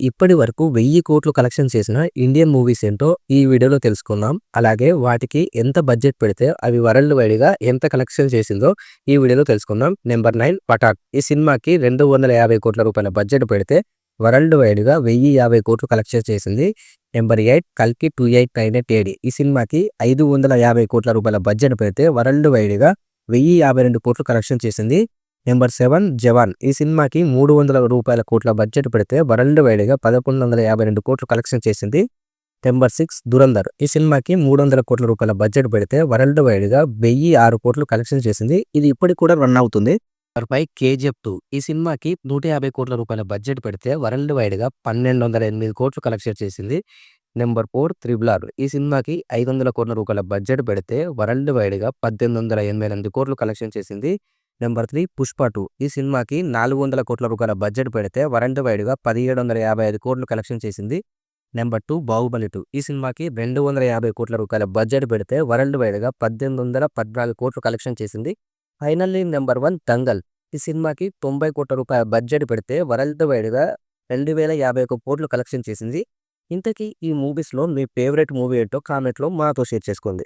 ఇప్పటి వరకు 1000 కోట్లు కలెక్షన్ చేసిన ఇండియన్ మూవీస్ ఏంటో ఈ వీడియోలో తెలుసుకుందాం. అలాగే వాటికి ఎంత బడ్జెట్ పెడితే అవి వరల్డ్ వైడ్‌గా ఎంత కలెక్షన్ చేసిందో ఈ వీడియోలో తెలుసుకుందాం. నెంబర్ 9 పఠాన్. ఈ సినిమాకి 250 కోట్ల రూపాయల బడ్జెట్ పెడితే వరల్డ్ వైడ్‌గా 1050 కోట్లు కలెక్షన్ చేసింది. నెంబర్ 8 కల్కి 2898 ఏడీ. ఈ సినిమాకి 550 కోట్ల రూపాయల బడ్జెట్ పెడితే వరల్డ్ వైడ్‌గా 1052 కోట్లు కలెక్షన్ చేసింది. నెంబర్ 7 జవాన్. ఈ సినిమాకి 300 కోట్ల బడ్జెట్ పెడితే వరల్డ్ వైడ్‌గా 1152 కోట్లు కలెక్షన్ చేసింది. నెంబర్ 6 దురంధర్. ఈ సినిమాకి 300 కోట్ల రూపాయల బడ్జెట్ పెడితే వరల్డ్ వైడ్‌గా 1006 కోట్లు కలెక్షన్ చేసింది. ఇది ఇప్పటికి కూడా రన్ అవుతుంది. Number 5 KGF 2. ఈ సినిమాకి 150 కోట్ల రూపాయల బడ్జెట్ పెడితే వరల్డ్ వైడ్‌గా 1208 కోట్లు కలెక్షన్ చేసింది. Number 4 triple R. ఈ సినిమాకి 500 కోట్ల రూపాయల బడ్జెట్ పెడితే వరల్డ్ వైడ్‌గా 1888 కోట్లు కలెక్షన్ చేసింది. నెంబర్ 3 పుష్ప 2. ఈ సినిమాకి 400 కోట్ల రూపాయల బడ్జెట్ పెడితే వరల్డ్ వైడ్‌గా 1755 కోట్లు కలెక్షన్ చేసింది. నెంబర్ 2 బాహుబలి 2. ఈ సినిమాకి 250 కోట్ల రూపాయల బడ్జెట్ పెడితే వరల్డ్ వైడ్‌గా 1814 కోట్లు కలెక్షన్ చేసింది. Finally number 1 Dangal. ఈ సినిమాకి 90 కోట్ల రూపాయల బడ్జెట్ పెడితే వరల్డ్ వైడ్‌గా 2051 కోట్లు కలెక్షన్ చేసింది. ఇంతకీ ఈ మూవీస్‌లో మీ ఫేవరెట్ మూవీ ఏంటో కామెంట్‌లో మాతో షేర్ చేసుకోండి.